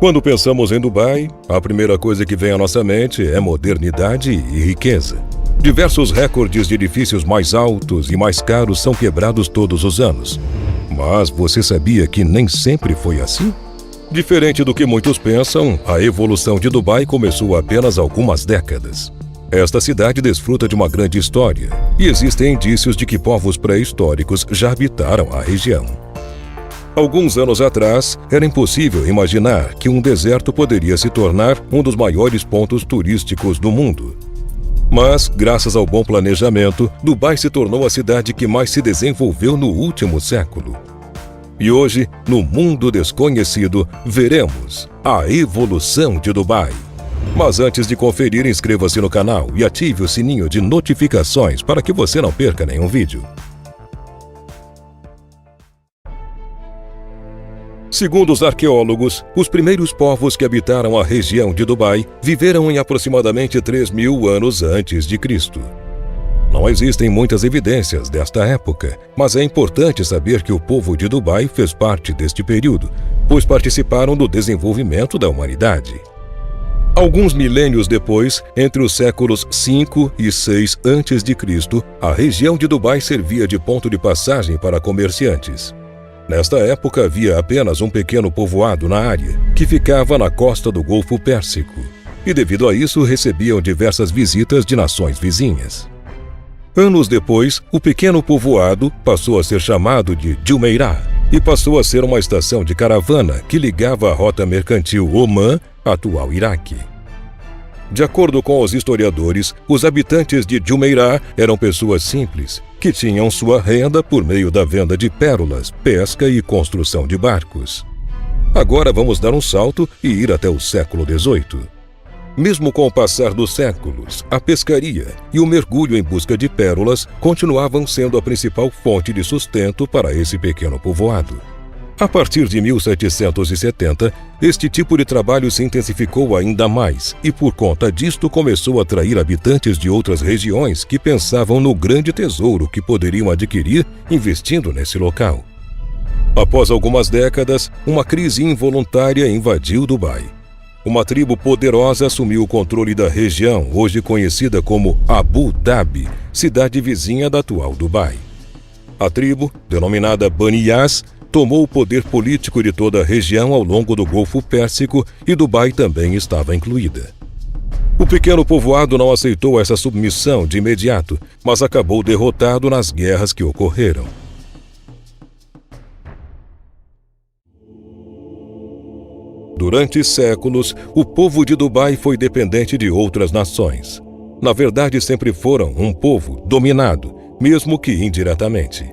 Quando pensamos em Dubai, a primeira coisa que vem à nossa mente é modernidade e riqueza. Diversos recordes de edifícios mais altos e mais caros são quebrados todos os anos. Mas você sabia que nem sempre foi assim? Diferente do que muitos pensam, a evolução de Dubai começou há apenas algumas décadas. Esta cidade desfruta de uma grande história e existem indícios de que povos pré-históricos já habitaram a região. Alguns anos atrás, era impossível imaginar que um deserto poderia se tornar um dos maiores pontos turísticos do mundo. Mas, graças ao bom planejamento, Dubai se tornou a cidade que mais se desenvolveu no último século. E hoje, no mundo desconhecido, veremos a evolução de Dubai. Mas antes de conferir, inscreva-se no canal e ative o sininho de notificações para que você não perca nenhum vídeo. Segundo os arqueólogos, os primeiros povos que habitaram a região de Dubai viveram em aproximadamente 3.000 anos antes de Cristo. Não existem muitas evidências desta época, mas é importante saber que o povo de Dubai fez parte deste período, pois participaram do desenvolvimento da humanidade. Alguns milênios depois, entre os séculos 5 e 6 a.C., a região de Dubai servia de ponto de passagem para comerciantes. Nesta época havia apenas um pequeno povoado na área, que ficava na costa do Golfo Pérsico, e devido a isso recebiam diversas visitas de nações vizinhas. Anos depois, o pequeno povoado passou a ser chamado de Jumeirah e passou a ser uma estação de caravana que ligava a rota mercantil Omã, atual Iraque. De acordo com os historiadores, os habitantes de Jumeirah eram pessoas simples, que tinham sua renda por meio da venda de pérolas, pesca e construção de barcos. Agora vamos dar um salto e ir até o século XVIII. Mesmo com o passar dos séculos, a pescaria e o mergulho em busca de pérolas continuavam sendo a principal fonte de sustento para esse pequeno povoado. A partir de 1770, este tipo de trabalho se intensificou ainda mais e, por conta disto, começou a atrair habitantes de outras regiões que pensavam no grande tesouro que poderiam adquirir investindo nesse local. Após algumas décadas, uma crise involuntária invadiu Dubai. Uma tribo poderosa assumiu o controle da região, hoje conhecida como Abu Dhabi, cidade vizinha da atual Dubai. A tribo, denominada Bani Yas, tomou o poder político de toda a região ao longo do Golfo Pérsico e Dubai também estava incluída. O pequeno povoado não aceitou essa submissão de imediato, mas acabou derrotado nas guerras que ocorreram. Durante séculos, o povo de Dubai foi dependente de outras nações. Na verdade, sempre foram um povo dominado, mesmo que indiretamente.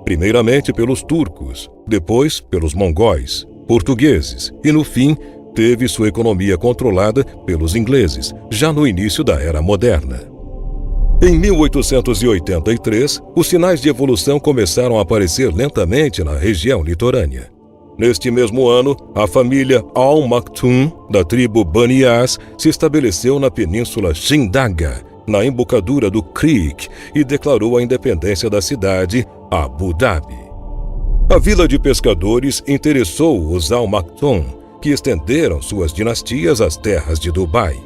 Primeiramente pelos turcos, depois pelos mongóis, portugueses e, no fim, teve sua economia controlada pelos ingleses, já no início da Era Moderna. Em 1883, os sinais de evolução começaram a aparecer lentamente na região litorânea. Neste mesmo ano, a família Al Maktoum, da tribo Bani Yas, se estabeleceu na península Shindaga, na embocadura do Creek, e declarou a independência da cidade, Abu Dhabi. A vila de pescadores interessou os Al Maktoum, que estenderam suas dinastias às terras de Dubai.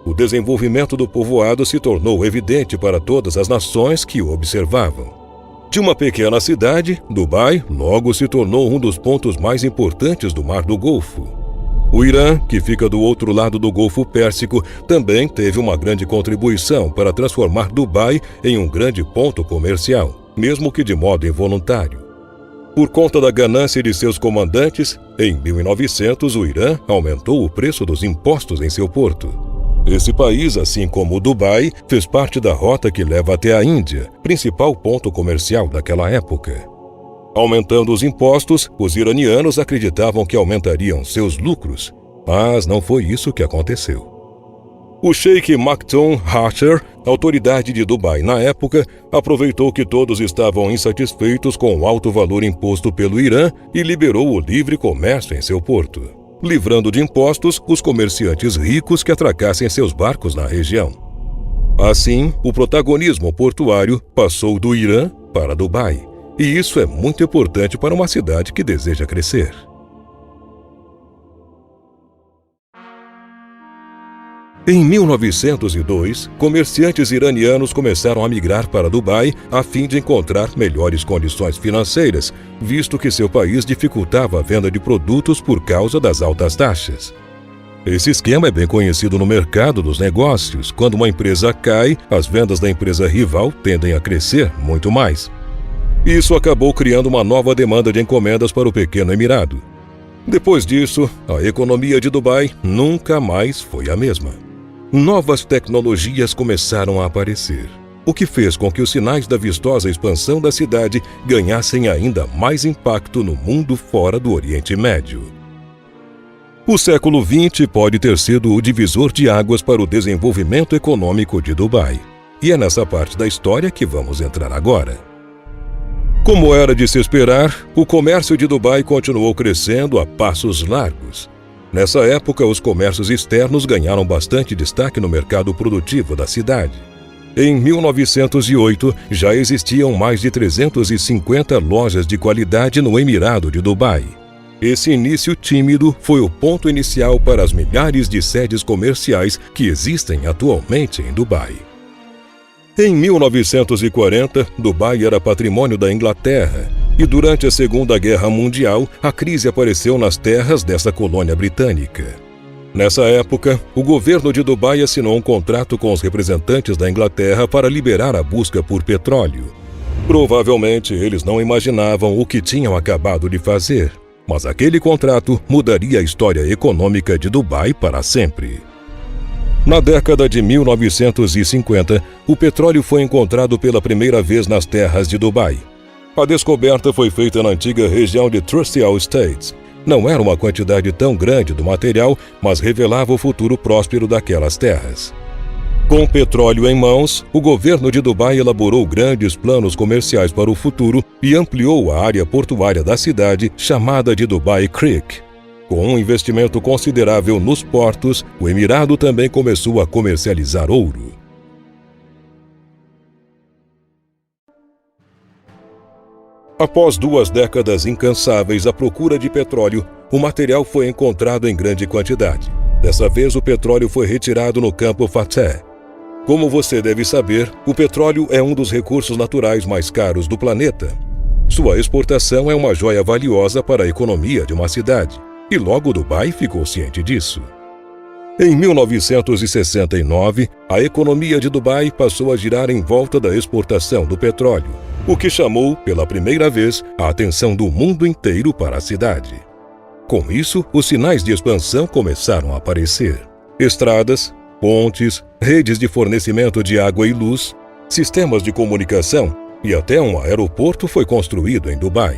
O desenvolvimento do povoado se tornou evidente para todas as nações que o observavam. De uma pequena cidade, Dubai logo se tornou um dos pontos mais importantes do Mar do Golfo. O Irã, que fica do outro lado do Golfo Pérsico, também teve uma grande contribuição para transformar Dubai em um grande ponto comercial, mesmo que de modo involuntário. Por conta da ganância de seus comandantes, em 1900 o Irã aumentou o preço dos impostos em seu porto. Esse país, assim como Dubai, fez parte da rota que leva até a Índia, principal ponto comercial daquela época. Aumentando os impostos, os iranianos acreditavam que aumentariam seus lucros, mas não foi isso que aconteceu. O Sheikh Maktoum Hasher, autoridade de Dubai na época, aproveitou que todos estavam insatisfeitos com o alto valor imposto pelo Irã e liberou o livre comércio em seu porto, livrando de impostos os comerciantes ricos que atracassem seus barcos na região. Assim, o protagonismo portuário passou do Irã para Dubai, e isso é muito importante para uma cidade que deseja crescer. Em 1902, comerciantes iranianos começaram a migrar para Dubai a fim de encontrar melhores condições financeiras, visto que seu país dificultava a venda de produtos por causa das altas taxas. Esse esquema é bem conhecido no mercado dos negócios. Quando uma empresa cai, as vendas da empresa rival tendem a crescer muito mais. Isso acabou criando uma nova demanda de encomendas para o pequeno emirado. Depois disso, a economia de Dubai nunca mais foi a mesma. Novas tecnologias começaram a aparecer, o que fez com que os sinais da vistosa expansão da cidade ganhassem ainda mais impacto no mundo fora do Oriente Médio. O século XX pode ter sido o divisor de águas para o desenvolvimento econômico de Dubai. E é nessa parte da história que vamos entrar agora. Como era de se esperar, o comércio de Dubai continuou crescendo a passos largos. Nessa época, os comércios externos ganharam bastante destaque no mercado produtivo da cidade. Em 1908, já existiam mais de 350 lojas de qualidade no Emirado de Dubai. Esse início tímido foi o ponto inicial para as milhares de sedes comerciais que existem atualmente em Dubai. Em 1940, Dubai era patrimônio da Inglaterra, e durante a Segunda Guerra Mundial, a crise apareceu nas terras dessa colônia britânica. Nessa época, o governo de Dubai assinou um contrato com os representantes da Inglaterra para liberar a busca por petróleo. Provavelmente, eles não imaginavam o que tinham acabado de fazer, mas aquele contrato mudaria a história econômica de Dubai para sempre. Na década de 1950, o petróleo foi encontrado pela primeira vez nas terras de Dubai. A descoberta foi feita na antiga região de Trusteal Estates. Não era uma quantidade tão grande do material, mas revelava o futuro próspero daquelas terras. Com petróleo em mãos, o governo de Dubai elaborou grandes planos comerciais para o futuro e ampliou a área portuária da cidade, chamada de Dubai Creek. Com um investimento considerável nos portos, o Emirado também começou a comercializar ouro. Após 2 décadas incansáveis à procura de petróleo, o material foi encontrado em grande quantidade. Dessa vez, o petróleo foi retirado no campo Fateh. Como você deve saber, o petróleo é um dos recursos naturais mais caros do planeta. Sua exportação é uma joia valiosa para a economia de uma cidade, e logo Dubai ficou ciente disso. Em 1969, a economia de Dubai passou a girar em volta da exportação do petróleo, o que chamou, pela primeira vez, a atenção do mundo inteiro para a cidade. Com isso, os sinais de expansão começaram a aparecer. Estradas, pontes, redes de fornecimento de água e luz, sistemas de comunicação e até um aeroporto foi construído em Dubai.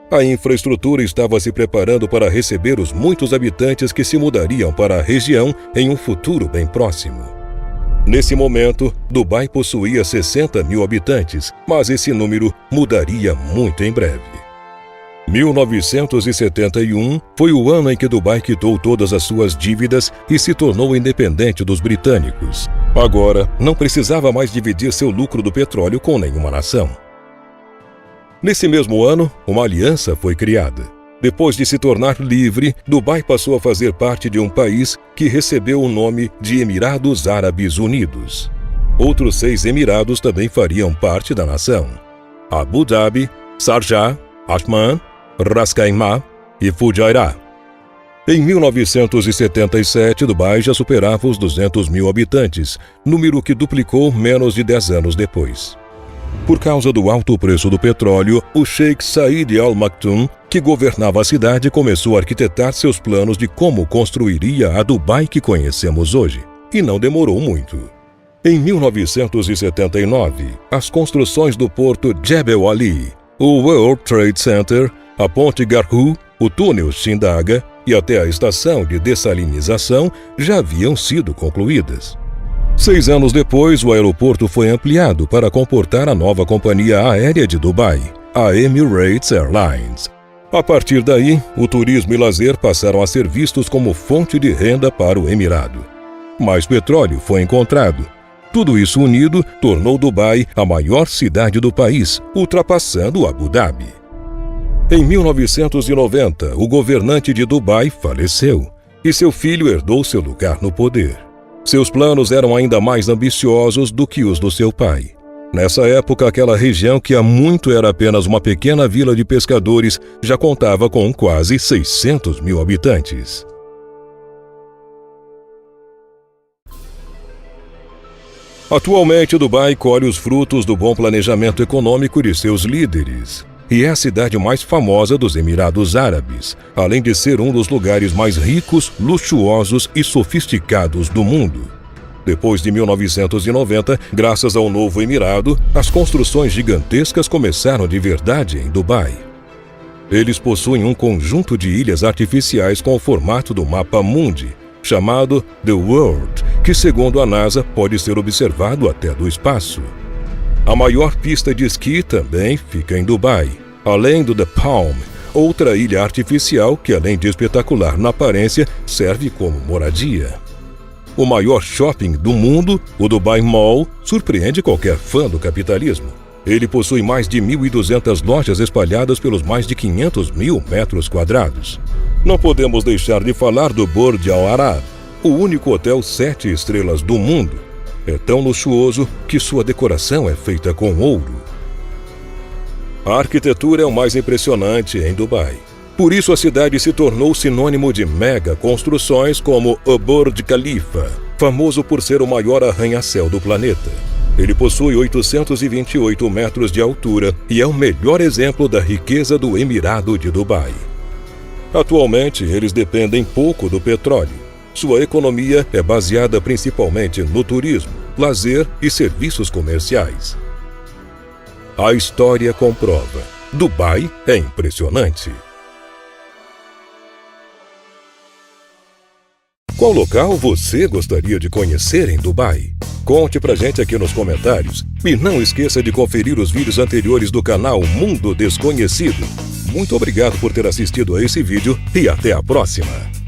A infraestrutura estava se preparando para receber os muitos habitantes que se mudariam para a região em um futuro bem próximo. Nesse momento, Dubai possuía 60 mil habitantes, mas esse número mudaria muito em breve. 1971 foi o ano em que Dubai quitou todas as suas dívidas e se tornou independente dos britânicos. Agora, não precisava mais dividir seu lucro do petróleo com nenhuma nação. Nesse mesmo ano, uma aliança foi criada. Depois de se tornar livre, Dubai passou a fazer parte de um país que recebeu o nome de Emirados Árabes Unidos. Outros 6 emirados também fariam parte da nação: Abu Dhabi, Sharjah, Ajman, Ras Al-Khaimah e Fujairah. Em 1977, Dubai já superava os 200 mil habitantes, número que duplicou menos de 10 anos depois. Por causa do alto preço do petróleo, o Sheikh Said Al Maktoum, que governava a cidade, começou a arquitetar seus planos de como construiria a Dubai que conhecemos hoje, e não demorou muito. Em 1979, as construções do porto Jebel Ali, o World Trade Center, a ponte Garhoud, o túnel Shindaga e até a estação de dessalinização já haviam sido concluídas. 6 anos depois, o aeroporto foi ampliado para comportar a nova companhia aérea de Dubai, a Emirates Airlines. A partir daí, o turismo e lazer passaram a ser vistos como fonte de renda para o Emirado. Mais petróleo foi encontrado. Tudo isso unido tornou Dubai a maior cidade do país, ultrapassando Abu Dhabi. Em 1990, o governante de Dubai faleceu e seu filho herdou seu lugar no poder. Seus planos eram ainda mais ambiciosos do que os do seu pai. Nessa época, aquela região que há muito era apenas uma pequena vila de pescadores já contava com quase 600 mil habitantes. Atualmente, Dubai colhe os frutos do bom planejamento econômico de seus líderes. E é a cidade mais famosa dos Emirados Árabes, além de ser um dos lugares mais ricos, luxuosos e sofisticados do mundo. Depois de 1990, graças ao novo Emirado, as construções gigantescas começaram de verdade em Dubai. Eles possuem um conjunto de ilhas artificiais com o formato do mapa mundi, chamado The World, que, segundo a NASA, pode ser observado até do espaço. A maior pista de esqui também fica em Dubai, além do The Palm, outra ilha artificial que, além de espetacular na aparência, serve como moradia. O maior shopping do mundo, o Dubai Mall, surpreende qualquer fã do capitalismo. Ele possui mais de 1.200 lojas espalhadas pelos mais de 500 mil metros quadrados. Não podemos deixar de falar do Burj Al Arab, o único hotel 7 estrelas do mundo. É tão luxuoso que sua decoração é feita com ouro. A arquitetura é o mais impressionante em Dubai. Por isso a cidade se tornou sinônimo de mega construções como o Burj Khalifa, famoso por ser o maior arranha-céu do planeta. Ele possui 828 metros de altura e é o melhor exemplo da riqueza do Emirado de Dubai. Atualmente, eles dependem pouco do petróleo. Sua economia é baseada principalmente no turismo, lazer e serviços comerciais. A história comprova: Dubai é impressionante. Qual local você gostaria de conhecer em Dubai? Conte pra gente aqui nos comentários e não esqueça de conferir os vídeos anteriores do canal Mundo Desconhecido. Muito obrigado por ter assistido a esse vídeo e até a próxima!